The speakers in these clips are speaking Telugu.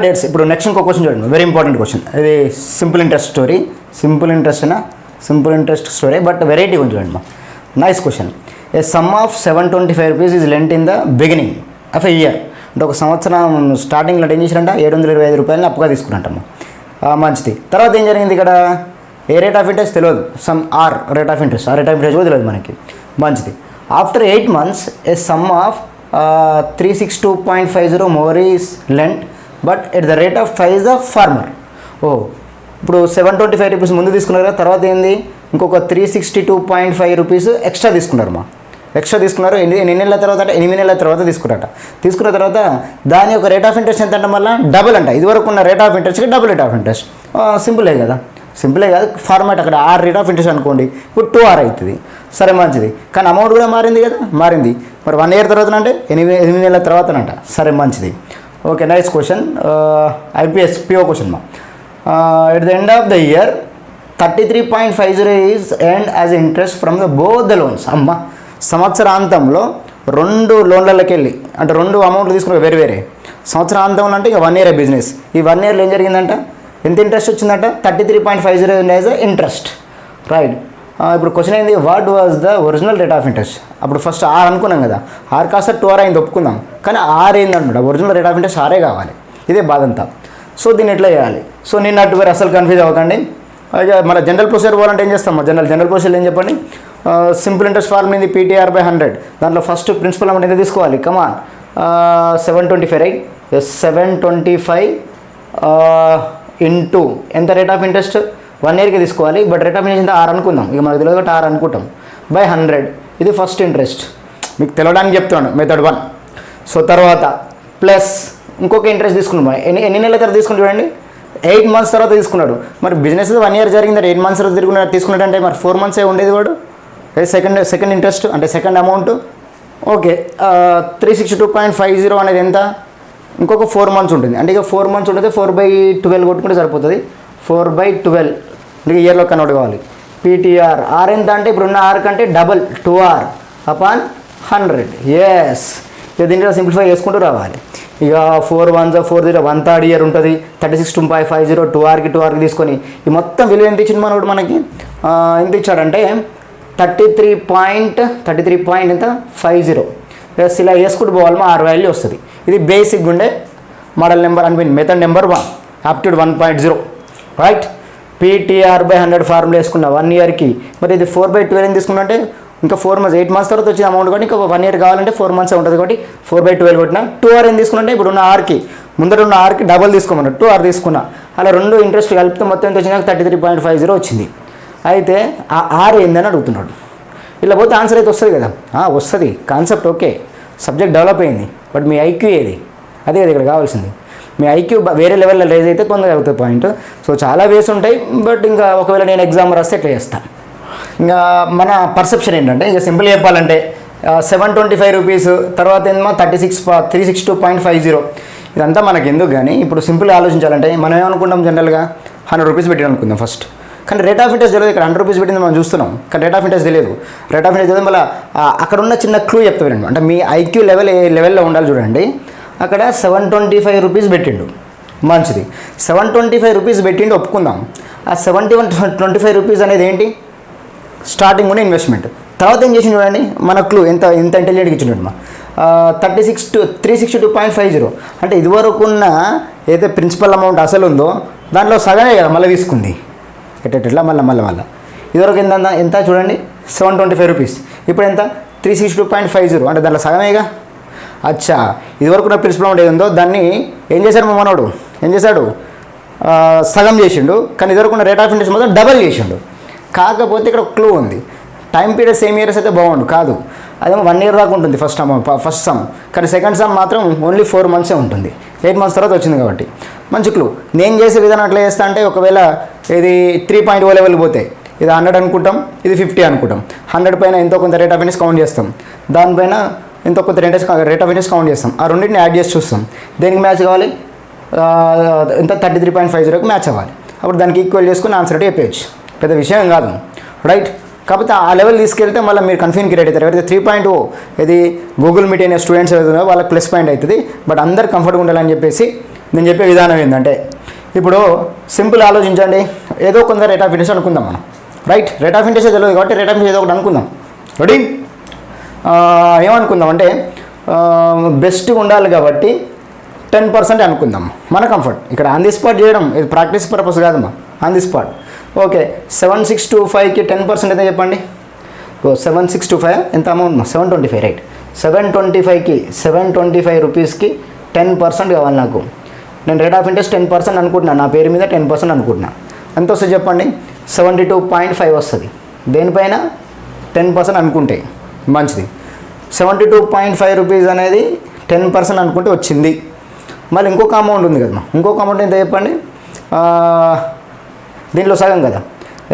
డేట్స్. ఇప్పుడు నెక్స్ట్ ఇంకో క్వశ్చన్ చూడండి, వెరీ ఇంపార్టెంట్ క్వశ్చన్. ఇది simple interest story, simple interest story but variety కొంచెం చూడండి మా. Nice question. A sum of 725 rupees is lent in the beginning of a year. అంటే ఒక సంవత్సరం స్టార్టింగ్లో ఏం చేశారంట, 725 రూపాయలని అప్పుగా తీసుకున్నట్టమ్మా. మంచిది. తర్వాత ఏం జరిగింది ఇక్కడ, ఏ రేట్ ఆఫ్ ఇంట్రెస్ట్ తెలియదు, sum or rate of interest, ఆ రేట్ ఆఫ్ ఇంట్రెస్ట్ కూడా తెలియదు మనకి. మంచిది. After 8 months a sum of 362.50 more is lent but at the rate of 5 the former. ఇప్పుడు 725 రూపీస్ ముందు తీసుకున్నారు కదా, తర్వాత ఏంది ఇంకొక 362.5 రూపీస్ ఎక్స్ట్రా తీసుకున్నారు మా. ఎక్స్ట్రా తీసుకున్నారు. ఎన్ని నెలల తర్వాత అంటే 8 నెలల తర్వాత తీసుకున్నారట. తీసుకున్న తర్వాత దాని యొక్క రేట్ ఆఫ్ ఇంట్రెస్ట్ ఎంత అంటే మళ్ళీ డబుల్ అంట. ఇదివరకు ఉన్న రేట్ ఆఫ్ ఇంట్రెస్ట్కి డబుల్ రేట్ ఆఫ్ ఇంట్రెస్ట్. సింపులే కదా, సింపులే కాదు. ఫార్మాట్ అక్కడ ఆర్ రేట్ ఆఫ్ ఇంట్రెస్ట్ అనుకోండి, ఇప్పుడు 2R అవుతుంది. సరే మంచిది. కానీ అమౌంట్ కూడా మారింది కదా, మారింది. మరి 1 year తర్వాత అంటే 8 నెలల తర్వాతనంట. సరే మంచిది. Okay, nice question. IPS PO question మా. At the end of the year 33.50 is earned as interest from the both the loans. అమ్మ, సంవత్సరాంతంలో 2 లోన్లకి వెళ్ళి అంటే 2 అమౌంట్లు తీసుకున్నారు వేరే వేరే. సంవత్సరాంతంలో అంటే ఇక 1 year బిజినెస్. ఈ 1 yearలో ఏం జరిగిందంట, ఎంత ఇంట్రెస్ట్ వచ్చిందంట, 33.50 యాజ్ ఇంట్రెస్ట్. రైట్. ఇప్పుడు క్వశ్చన్ ఏంది, what was the original rate of interest. అప్పుడు ఫస్ట్ R అనుకున్నాం కదా, R కాస్త 2R అయింది ఒప్పుకుందాం. కానీ R ఏందనమాట, original rate of interest R కావాలి. ఇదే బాధ అంతా. సో దీన్ని ఎట్లా చేయాలి. సో నేను అటు వేరు అసలు కన్ఫ్యూజ్ అవ్వకండి. మన జనరల్ ప్రొసీజర్ పోవాలంటే ఏం చేస్తాం, జనరల్ ప్రొసీజర్ ఏం చెప్పండి. సింపుల్ ఇంట్రెస్ట్ ఫార్ములా ఏంది, PTR/100. దాంట్లో ఫస్ట్ ప్రిన్సిపల్ అమౌంట్ ఎంత తీసుకోవాలి, కమాన్ 725 రైట్. 725 ఇంటూ ఎంత రేట్ ఆఫ్ ఇంట్రెస్ట్ 1 yearకి తీసుకోవాలి. But rate of interest R అనుకుందాం, ఇక మనకు తెలియదు కాబట్టి R అనుకుంటాం, బై 100. ఇది ఫస్ట్ ఇంట్రెస్ట్, మీకు తెలవడానికి చెప్తున్నాను, మెథడ్ 1. సో తర్వాత ప్లస్ ఇంకొక ఇంట్రెస్ట్ తీసుకున్నాం. ఎన్ని నెలల తర్వాత తీసుకుని చూడండి, 8 months తర్వాత తీసుకున్నాడు. మరి బిజినెస్ 1 year జరిగింది, 8 months తర్వాత తీసుకున్నాడు అంటే మరి 4 months ఉండేది వాడు. సెకండ్ ఇంట్రెస్ట్ అంటే సెకండ్ అమౌంట్. ఓకే, 362.50 అనేది ఎంత, ఇంకొక 4 months ఉంటుంది. అంటే ఇక 4 months ఉంటుంది, 4/12 కొట్టుకుంటే సరిపోతుంది. 4/12 అంటే ఇయర్లో కన్వర్ట్ కావాలి. PTR R ఎంత అంటే ఇప్పుడున్న R కంటే డబల్ 2R అపాన్ 100. ఎస్, ఇక దీంట్లో సింప్లిఫై చేసుకుంటూ రావాలి. ఇక 4 1s 4 0 1/3 year ఉంటుంది. 36.50 2Rకి తీసుకొని ఈ మొత్తం విలువ ఎంత ఇచ్చింది మనోడు మనకి, ఎంత ఇచ్చాడంటే 33.50. ఎస్, ఇలా వేసుకుంటూ పోవాలి, మా R వాల్యూ వస్తుంది. ఇది బేసిక్ ఉండే మోడల్ నెంబర్ అని method number 1 aptitude 1.0 right. PTR/100 formula వేసుకున్నా 1 yearకి. మరి ఇది 4/12 ఏం తీసుకున్నా అంటే ఇంకా 4 months 8 months తర్వాత వచ్చిన అమౌంట్ కానీ ఇంకా 1 year కావాలంటే 4 months ఉంటుంది కాబట్టి 4/12 కొట్టిన. 2R ఏం తీసుకున్నా ఇప్పుడు ఉన్న Rకి ముందర ఉన్న Rకి డబల్ తీసుకోమన్నా 2R తీసుకున్నా. అలా 2 ఇంట్రెస్ట్ కలిపితే మొత్తం ఎంత వచ్చింది, 33.50 వచ్చింది. అయితే ఆ R ఏందని అడుగుతున్నాడు. ఇలా పోతే ఆన్సర్ అయితే వస్తుంది కదా, వస్తుంది. కాన్సెప్ట్ ఓకే, సబ్జెక్ట్ డెవలప్ అయింది. బట్ మీ IQ ఏది, అదే కదా ఇక్కడ కావాల్సింది. మీ IQ వేరే లెవెల్లో రేజ్ అయితే పొందగలుగుతుంది పాయింట్. సో చాలా వేస్ ఉంటాయి. బట్ ఇంకా ఒకవేళ నేను ఎగ్జామ్ రాస్తే ఎట్లా చేస్తాను. ఇంకా మన పర్సెప్షన్ ఏంటంటే, ఇంకా సింపుల్ చెప్పాలంటే 725 రూపీస్ తర్వాత ఏమో 362.50. ఇదంతా మనకి ఎందుకు కానీ ఇప్పుడు సింపుల్గా ఆలోచించాలంటే మనం ఏమనుకుంటాం, జనరల్గా 100 రూపీస్ పెట్టి అనుకుందాం ఫస్ట్. కానీ రేట్ ఆఫ్ ఇంట్రెస్ట్ తెలియదు. ఇక్కడ 100 రూపీస్ పెట్టింది మనం చూస్తున్నాం, కానీ రేట్ ఆఫ్ ఇంట్రెస్ట్ తెలియదు. రేట్ ఆఫ్ ఇంట్రెస్ట్ తెలియదు. మళ్ళీ అక్కడ ఉన్న చిన్న క్లూ చెప్తా వినండి. అంటే మీ IQ లెవెల్ ఏ లెవెల్లో ఉండాలి చూడండి. అక్కడ 725 రూపీస్ పెట్టిండు, మంచిది. 725 రూపీస్ పెట్టిండు ఒప్పుకుందాం. ఆ 725 రూపీస్ అనేది ఏంటి, స్టార్టింగ్ ఉన్న ఇన్వెస్ట్మెంట్. తర్వాత ఏం చేసి చూడండి, మన క్లూ ఎంత ఇంటెలిజెంట్గా ఇచ్చిండు మా. 362.50 అంటే ఇదివరకు ఉన్న ఏదైతే ప్రిన్సిపల్ అమౌంట్ అసలు ఉందో దాంట్లో సగమే కదా మళ్ళీ తీసుకుంది. ఎట్లా మళ్ళీ ఇదివరకు ఎంత చూడండి, 725 రూపీస్. ఇప్పుడు ఎంత, 362.50 అంటే దాంట్లో సగమేగా. అచ్చా, ఇదివరకు ఉన్న ప్రిన్సిపల్ అమౌంట్ ఏది ఉందో దాన్ని ఏం చేశాడు మా మనోడు, ఏం చేశాడు, సగం చేసిండు. కానీ ఇదివరకు ఉన్న రేట్ ఆఫ్ ఇంట్రెస్ట్ మొత్తం డబల్ చేసిండు. కాకపోతే ఇక్కడ క్లూ ఉంది, టైం పీరియడ్ సేమ్ ఇయర్స్ అయితే బాగుండు, కాదు. అదేమో 1 year దాకా ఉంటుంది ఫస్ట్ సమ్. కానీ సెకండ్ సమ్ మాత్రం ఓన్లీ 4 months ఉంటుంది. 8 months తర్వాత వచ్చింది కాబట్టి మంచి క్లూ. నేను చేసే విధానం ఎట్లా చేస్తా అంటే, ఒకవేళ ఇది 3.0 లెవెల్ పోతే ఇది 100 అనుకుంటాం, ఇది 50 అనుకుంటాం. 100 పైన ఎంతో కొంత రేట్ ఆఫ్ ఇంట్రెస్ట్ కౌంట్ చేస్తాం, దానిపైన ఎంతో కొంత రేట్ ఆఫ్ ఇంట్రెస్ట్ కౌంట్ చేస్తాం. ఆ రెండింటిని యాడ్ చేసి చూస్తాం, దేనికి మ్యాచ్ కావాలి, ఎంత 33.50కి మ్యాచ్ అవ్వాలి. అప్పుడు దానికి ఈక్వల్ చేసుకుని ఆన్సర్ అయితే చెప్పేయచ్చు, పెద్ద విషయం కాదు రైట్. కాకపోతే ఆ లెవెల్ తీసుకెళ్తే మళ్ళీ మీరు కన్ఫ్యూజన్ క్రియేట్ అవుతారు. ఎవరైతే 3.0 ఇది గూగుల్ మీట్ అయిన స్టూడెంట్స్ ఏదైనా వాళ్ళకి ప్లస్ పాయింట్ అవుతుంది. బట్ అందరు కంఫర్ట్గా ఉండాలని చెప్పేసి నేను చెప్పే విధానం ఏంటంటే ఇప్పుడు సింపుల్ ఆలోచించండి. ఏదో కొంత రేట్ ఆఫ్ ఇంట్రెస్ట్ అనుకుందాం మనం, రైట్? రేట్ ఆఫ్ ఇంట్రెస్ట్ తెలియదు కాబట్టి రేట్ ఆఫ్ ఇంట్రెస్ట్ ఏదో ఒకటి అనుకుందాం. రెడీ? ఏమనుకుందాం అంటే బెస్ట్గా ఉండాలి కాబట్టి 10% అనుకుందాం, మన కంఫర్ట్. ఇక్కడ ఆన్ ది స్పాట్ చేయడం ఇది ప్రాక్టీస్ పర్పస్ కాదమ్మా, ఆన్ ది స్పాట్. ఓకే, 7625కి 10% ఎంత చెప్పండి? 7625 ఎంత అమౌంట్? 725, రైట్? 725కి 725 రూపీస్కి 10% కావాలి నాకు. నేను రేట్ ఆఫ్ ఇంట్రెస్ట్ 10% అనుకుంటున్నాను, నా పేరు మీద 10% అనుకుంటున్నా. ఎంత వస్తుంది చెప్పండి? 72.5 వస్తుంది. దేనిపైన 10% అనుకుంటే మంచిది. 72.5 రూపీస్ అనేది 10% అనుకుంటే వచ్చింది. మళ్ళీ ఇంకొక అమౌంట్ ఉంది కదమ్మా, ఇంకొక అమౌంట్ ఎంత చెప్పండి? దీంట్లో సగం కదా,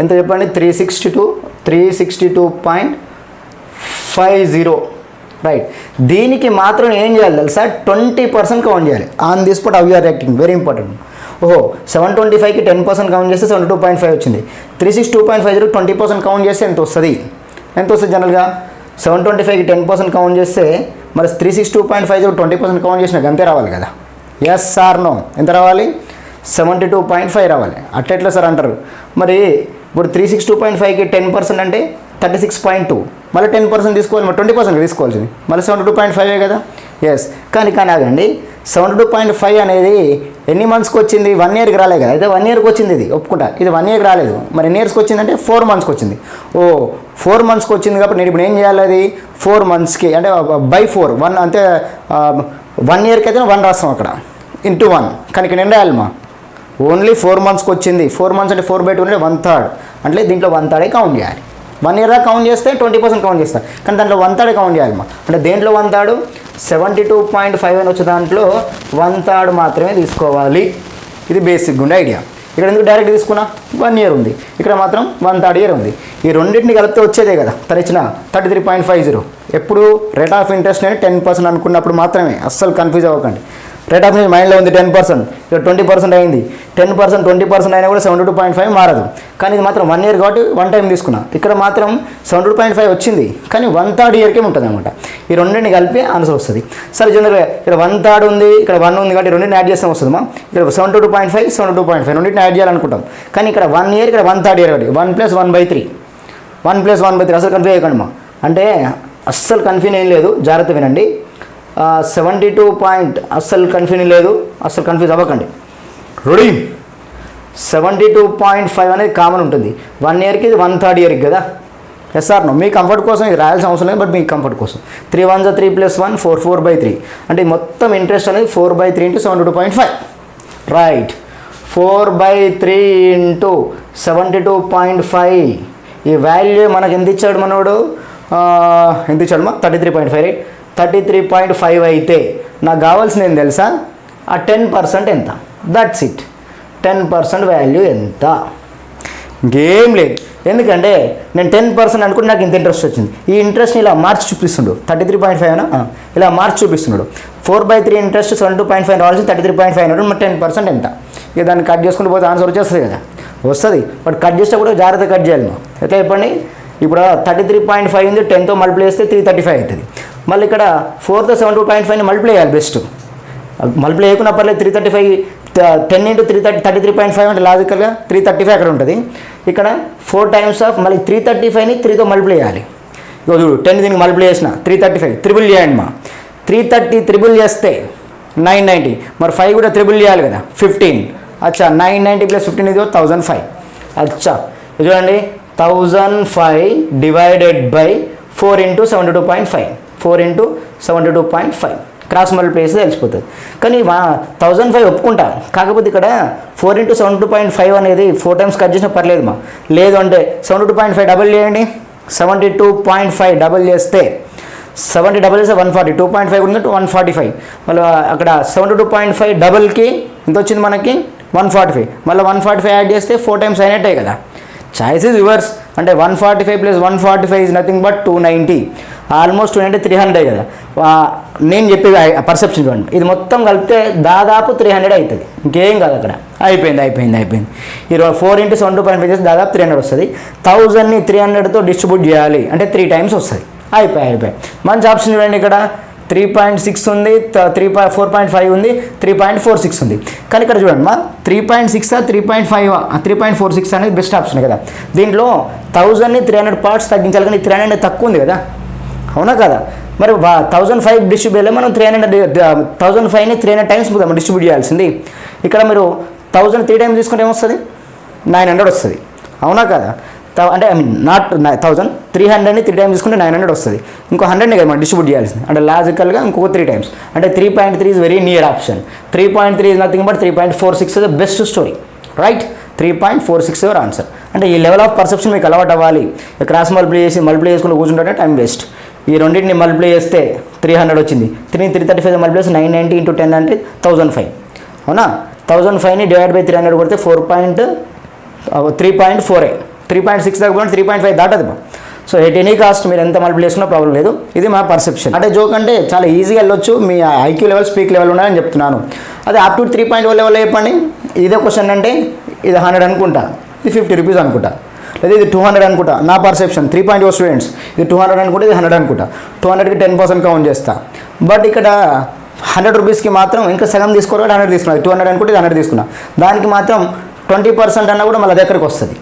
ఎంత చెప్పండి? 362.50, రైట్? దీనికి మాత్రం ఏం చేయాలి తెలుసా? 20% కౌంట్ చేయాలి. On the spot how you are acting, very important. ఓహో, 725కి 10% కౌంట్ చేస్తే 72.5 వచ్చింది. 362.50 20% కౌంట్ చేస్తే ఎంత వస్తుంది? ఎంత వస్తుంది జనరల్గా? 725కి 10% కౌంట్ చేస్తే మరి 362.50 20% కౌంట్ చేసినాక అంతే రావాలి కదా? Yes or no? ఎంత రావాలి? 72.5 రావాలి. అట్లా సార్ అంటారు. మరి ఇప్పుడు 362.5కి 10% అంటే 36.2, మళ్ళీ 10% తీసుకోవాలి, మరి 20% తీసుకోవాల్సింది, మళ్ళీ 72.5 కదా? ఎస్. కానీ ఆగండి, 72.5 అనేది ఎన్ని మంత్స్కి వచ్చింది? 1 ఇయర్కి రాలేదు కదా? అయితే 1 ఇయర్కి వచ్చింది, ఇది ఒప్పుకుంటా. ఇది 1 ఇయర్కి రాలేదు, మరి ఎన్ని ఇయర్స్కి వచ్చిందంటే 4 మంత్స్కి వచ్చింది. 4 మంత్స్కి వచ్చింది కాబట్టి నేను ఇప్పుడు ఏం చేయాలి? అది 4 మంత్స్కి అంటే బై 4, 1 అంటే 1 ఇయర్కి అయితే 1 రాస్తాం అక్కడ, ఇంటూ 1. కానీ ఇక్కడ ఏం రాయాలమ్మా? ఓన్లీ 4 మంత్స్కి వచ్చింది. 4 మంత్స్ అంటే 4/2 అంటే 1/3, అంటే దీంట్లో 1/3 కౌంట్ చేయాలి. 1 ఇయర్ దాకా కౌంట్ చేస్తే 20% కౌంట్ చేస్తారు, కానీ దాంట్లో 1/3 కౌంట్ చేయాలమ్మా. అంటే దేంట్లో 1/3? 72.5 అని వచ్చే దాంట్లో 1/3 మాత్రమే తీసుకోవాలి. ఇది బేసిక్ ఉండే ఐడియా. ఇక్కడ ఎందుకు డైరెక్ట్ తీసుకున్నా? 1 ఇయర్ ఉంది, ఇక్కడ మాత్రం 1/3 ఇయర్ ఉంది. ఈ రెండింటిని కలిపితే వచ్చేదే కదా తను ఇచ్చిన 33.50. ఎప్పుడు రేట్ ఆఫ్ ఇంట్రెస్ట్ అనేది 10% అనుకున్నప్పుడు మాత్రమే, అస్సలు కన్ఫ్యూజ్ అవ్వకండి. రేట్ ఆఫ్ ఇంట్రెస్ట్ మైండ్లో ఉంది 10%, ఇక్కడ 20% అయింది. 10% 20% అయినా కూడా 72.5 మారదు. కానీ ఇది మాత్రం 1 ఇయర్ కాబట్టి 1 టైం తీసుకున్నా. ఇక్కడ మాత్రం 72.5 వచ్చింది, కానీ 1/3 ఇయర్కే ఉంటుంది అనమాట. ఈ రెండింటిని కలిపి ఆన్సర్ వస్తుంది. సరే, జనరల్గా ఇక్కడ 1/3 ఉంది, ఇక్కడ 1 ఉంది కాబట్టి రెండింటిని యాడ్ చేస్తే వస్తుందమ్మా. ఇక్కడ 72.5 72.5 రెండింటిని యాడ్ చేయాలనుకుంటాం. కానీ ఇక్కడ 1 ఇయర్, ఇక్కడ 1/3 ఇయర్ కాబట్టి 1 + 1/3 1 + 1/3 అసలు కన్ఫ్యూజ్ అయ్యకండి అమ్మా. అంటే అస్సలు కన్ఫ్యూజ్ ఏం లేదు, జాగ్రత్త వినండి. 72 పాయింట్ అస్సలు కన్ఫ్యూజ్ లేదు, అస్సలు కన్ఫ్యూజ్ అవ్వకండి. రెడీ? 72.5 అనేది కామన్ ఉంటుంది. 1 ఇయర్కి ఇది 1/3 ఇయర్కి కదా? Yes or no? మీ కంఫర్ట్ కోసం ఇది రాయాల్సిన అవసరం లేదు, బట్ మీ కంఫర్ట్ కోసం. 3 1 3 + 1 4 4/3 అంటే మొత్తం ఇంట్రెస్ట్ అనేది 4/3 × 72.5, రైట్? 4/3 × 72.5. ఈ వాల్యూ మనకు ఎంత ఇచ్చాడు మనోడు? ఎంత ఇచ్చాడు మా? 33.5, రైట్? 33.5 అయితే నాకు కావాల్సింది ఏం తెలుసా? ఆ 10% ఎంత? That's it. 10% వాల్యూ ఎంత? ఇంకేం లేదు. ఎందుకంటే నేను 10% అనుకుంటే నాకు ఇంత ఇంట్రెస్ట్ వచ్చింది. ఈ ఇంట్రెస్ట్ని ఇలా మార్చి చూపిస్తున్నాడు. 33.5 ఇలా మార్చి చూపిస్తున్నాడు. 4/3 ఇంట్రెస్ట్ 72.5 రావాల్సింది 33.5 అన్నాడు. మరి 10% ఎంత? ఇక దాన్ని కట్ చేసుకుంటూ పోతే ఆన్సర్ వచ్చేస్తుంది కదా? వస్తుంది. బట్ కట్ చేసేటప్పుడు జాగ్రత్త కట్ చేయాలి. ఎట్లా చెప్పండి? ఇప్పుడు 33.5 ఉంది, 10తో మల్టిప్లై చేస్తే 335 అవుతుంది. మళ్ళీ ఇక్కడ 4తో 72.5ని మల్టిప్లై చేయాలి. బెస్ట్ మల్టిప్లై చేయకుండా పర్లేదు. 335 10 × 33.5 అంటే లాజికల్గా 335 అక్కడ ఉంటుంది. ఇక్కడ 4 టైమ్స్ ఆఫ్ మళ్ళీ 335ని 3తో మల్టిప్లై చేయాలి. ఇక చూడు, 10 దీనికి మల్టిప్లై చేసిన 335 త్రిబుల్ చేయండి మా. 330 త్రిబుల్ చేస్తే 990, మరి 5 కూడా త్రిబుల్ చేయాలి కదా? 15. అచ్చా, 990 + 15 ఇది 1005. అచ్చా, చూడండి, 1005 డివైడెడ్ బై 4 × 72.5 4 × 72.5 క్రాస్ మల్టిప్లై చేస్తే తెలిసిపోతుంది. కానీ 1005 ఒప్పుకుంటా, కాకపోతే ఇక్కడ 4 × 72.5 అనేది 4 టైమ్స్ కట్ చేసినా పర్లేదు మా. లేదు అంటే 72.5 డబల్ చేయండి. 72.5 డబల్ చేస్తే 70 డబల్ చేస్తే 140, 2.5 ఉంది 145. మళ్ళీ అక్కడ 72.5 డబల్కి ఎంత వచ్చింది మనకి? 145. మళ్ళీ 145 యాడ్ చేస్తే 4 టైమ్స్ అయినట్టే కదా? Choice is reverse. అంటే 145 + 145 ఈజ్ నథింగ్ బట్ 290. ఆల్మోస్ట్ 290 300 కదా? నేను చెప్పేది పర్సెప్షన్ చూడండి. ఇది మొత్తం కలిపితే దాదాపు 300 అవుతుంది. ఇంకేం కాదు అక్కడ. అయిపోయింది. ఈ 4 × 72.5 చేస్తే దాదాపు 300 వస్తుంది. 1000ని 300తో డిస్ట్రిబ్యూట్ చేయాలి అంటే 3 టైమ్స్ వస్తుంది. అయిపోయి. మంచి ఆప్షన్ చూడండి ఇక్కడ. 3.6 ఉంది, 4.5 ఉంది, 3.46 ఉంది. కానీ ఇక్కడ చూడండి మా 3.6 3.5 3.46 అనేది బెస్ట్ ఆప్షన్ కదా. దీంట్లో 1000ని 300 పార్ట్స్ తగ్గించాలి, కానీ 300 తక్కువ ఉంది కదా, అవునా కదా. మరి 1005 డిస్ట్రిబ్యూట్ మనం 1005ని 300 టైమ్స్ డిస్ట్రిబ్యూట్ చేయాల్సింది. ఇక్కడ మీరు 1000 3 టైమ్స్ తీసుకుంటే ఏమొస్తుంది, 900 వస్తుంది, అవునా కదా. అంటే ఐ మీన్ నాట్ 1000, 300ని 3 టైమ్స్ తీసుకుంటే 900 వస్తుంది. ఇంకో 100ని కదా మనం డిస్ట్రిబ్యూట్ చేయాల్సింది, అంటే లాజికల్గా ఇంకొక 3 టైమ్స్, అంటే 3.3 is very near option. 3.3 is nothing but 3.46 is the best story, right. 3.46 your answer. అంటే ఈ లెవెల్ ఆఫ్ పర్సెప్షన్ మీకు అలవాటు అవ్వాలి. క్రాస్ మల్టిప్లై చేసుకుని కూర్చుంటే టైం వేస్ట్. ఈ రెండింటిని మల్టిప్లై చేస్తే 300 వచ్చింది, 335 మల్టిప్లై చేస్తే 990 × 10 అంటే 1005, అవునా. 1005ని డివైడ్ బై 300 కొడితే 3.4, 3.6 దాకా 3.5 దాటది. సో ఎట్ ఎనీ కాస్ట్ మీరు ఎంత మల్టిప్లై చేసుకున్నా ప్రాబ్లం లేదు. ఇది మా పర్సెప్షన్. అంటే జోక్ అంటే చాలా ఈజీగా వెళ్ళొచ్చు, మీ ఐక్యూ లెవెల్ స్పీక్ లెవెల్ ఉన్నాయని చెప్తున్నాను. అదే అప్ టు 3.1 లెవెల్ చెప్పండి. ఇదే క్వశ్చన్ అంటే ఇది 100 అనుకుంటా, ఇది 50 రూపీస్ అనుకుంటా, లేదా ఇది 200 అనుకుంటా. నా పర్సెప్షన్ 3.0 స్టూడెంట్స్ ఇది 200 అనుకుంటే ఇది 100 అనుకుంటా. 200కి 10% కౌంట్ చేస్తా. బట్ ఇక్కడ 100 రూపీస్కి మాత్రం ఇంకా సగం తీసుకోవాలి, 100 తీసుకున్నా. 200 అనుకుంటే 100 తీసుకున్నా. దానికి మాత్రం 20% అన్నా కూడా మళ్ళీ దగ్గరికి వస్తుంది.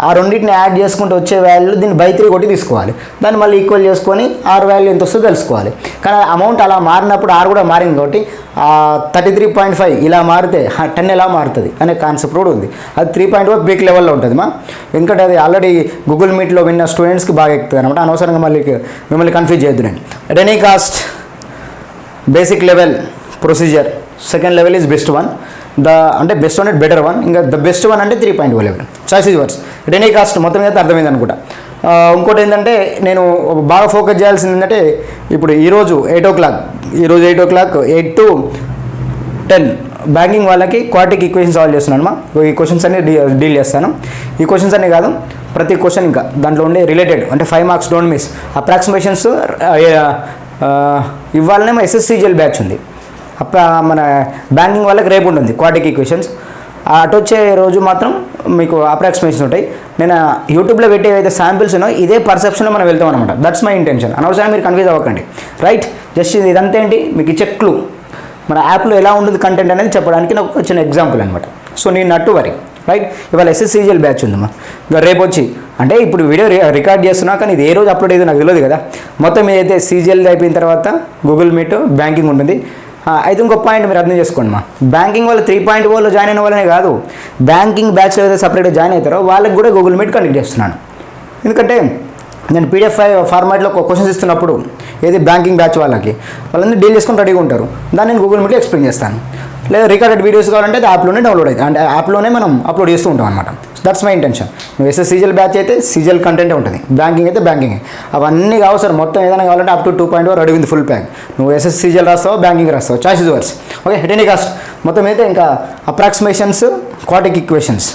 ఆ రెండింటిని యాడ్ చేసుకుంటూ వచ్చే వాల్యూ దీన్ని బై 3 కొట్టి తీసుకోవాలి. దాన్ని మళ్ళీ ఈక్వల్ చేసుకొని ఆర్ వాల్యూ ఎంత వస్తుందో తెలుసుకోవాలి. కానీ అమౌంట్ అలా మారినప్పుడు ఆర్ కూడా మారింది కాబట్టి 33.5 ఇలా మారితే 10 ఎలా మారుతుంది అనే కాన్సెప్ట్ కూడా ఉంది. అది 3.1 పీక్ లెవెల్లో ఉంటుంది మా. ఎందుకంటే అది ఆల్రెడీ గూగుల్ మీట్లో విన్న స్టూడెంట్స్కి బాగా ఎక్కుతుంది అనమాట. అనవసరంగా మిమ్మల్ని కన్ఫ్యూజ్ చేయొద్దు నేను. Rainy cost basic level procedure, second level is best one, అంటే బెస్ట్ వన్ అంటే బెటర్ వన్, ఇంకా ద బెస్ట్ వన్ అంటే 3.0 level. Choice is verse. Rainy cost మొత్తం మీద అర్థమైంది అనుకుంటా. ఇంకోటి ఏంటంటే నేను బాగా ఫోకస్ చేయాల్సింది ఏంటంటే ఇప్పుడు ఈరోజు 8 o'clock 8 to 10 బ్యాంకింగ్ వాళ్ళకి క్వాడ్రాటిక్ ఈక్వేషన్ సాల్వ్ చేస్తున్నాను. ఈ క్వశ్చన్స్ అన్ని డీల్ చేస్తాను. ఈ క్వశ్చన్స్ అన్ని కాదు, ప్రతి క్వశ్చన్ ఇంకా దాంట్లో ఉండే రిలేటెడ్ అంటే 5 మార్క్స్ డోంట్ మిస్. అప్రాక్సిమేషన్స్ ఇవ్వాలనే మా SSCGL బ్యాచ్ ఉంది. మన బ్యాంకింగ్ వాళ్ళకి రేపు ఉంటుంది క్వాడ్రాటిక్ ఈక్వేషన్స్. అటు వచ్చే రోజు మాత్రం మీకు అప్రాక్సిమేషన్స్ ఉంటాయి. నేను యూట్యూబ్లో పెట్టే ఏదైతే శాంపిల్స్ ఉన్నాయో ఇదే పర్సెప్షన్లో మనం వెళ్తాం అనమాట. That's my intention. అనవసరంగా మీరు కన్ఫ్యూజ్ అవ్వకండి, రైట్. జస్ట్ ఇదంతా ఏంటి మీకు ఇచ్చే క్లూ, మన యాప్లో ఎలా ఉంటుంది కంటెంట్ అనేది చెప్పడానికి నాకు వచ్చిన ఎగ్జాంపుల్ అనమాట. సో నేను నట్టు వరి, రైట్. ఇవాళ SSCGL బ్యాచ్ ఉందమ్మా. ఇంకా రేపు వచ్చి అంటే ఇప్పుడు వీడియో రికార్డ్ చేస్తున్నా, కానీ ఇది ఏ రోజు అప్లోడ్ అయ్యేది నాకు తెలియదు కదా. మొత్తం ఏదైతే CGL అయిపోయిన తర్వాత గూగుల్ మీట్ బ్యాంకింగ్ ఉంటుంది. అయితే ఇంకో పాయింట్ మీరు అర్థం చేసుకోండి మా, బ్యాంకింగ్ వాళ్ళు 3.0లో జాయిన్ అయిన వాళ్ళనే కాదు, బ్యాంకింగ్ బ్యాచ్లో ఏదైతే సపరేట్గా జాయిన్ అవుతారో వాళ్ళకి కూడా గూగుల్ మీట్ కండక్ట్ చేస్తున్నాను. ఎందుకంటే నేను PDF ఫార్మాట్లో క్వశ్చన్స్ ఇస్తున్నప్పుడు ఏది బ్యాంకింగ్ బ్యాచ్ వాళ్ళందరూ డీల్ చేసుకొని రెడీగా ఉంటారు. దాన్ని నేను గూగుల్ మీట్లో ఎక్స్ప్లెయిన్ చేస్తాను. లేదా రికార్డెడ్ వీడియోస్ కావాలంటే అది యాప్లోనే డౌన్లోడ్ అవుతుంది, అంటే యాప్లోనే మనం అప్లోడ్ చేస్తూ ఉంటాం అనమాట. That's my intention. నువ్వు SSCGL బ్యాచ్ అయితే CGL కంటెంటే ఉంటుంది, బ్యాంకింగ్ అయితే బ్యాంకింగ్. అవన్నీ కావు సార్, మొత్తం ఏదైనా కావాలంటే అప్ టు 2.0 రెడీ ఉంది ఫుల్ ప్యాక్. నువ్వు SSCGL రాస్తావు, బ్యాంకింగ్ రాస్తావు, choice is yours. Okay, at any cost మొత్తం అయితే ఇంకా అప్రాక్సిమేషన్స్, క్వాడ్రాటిక్ ఈక్వేషన్స్.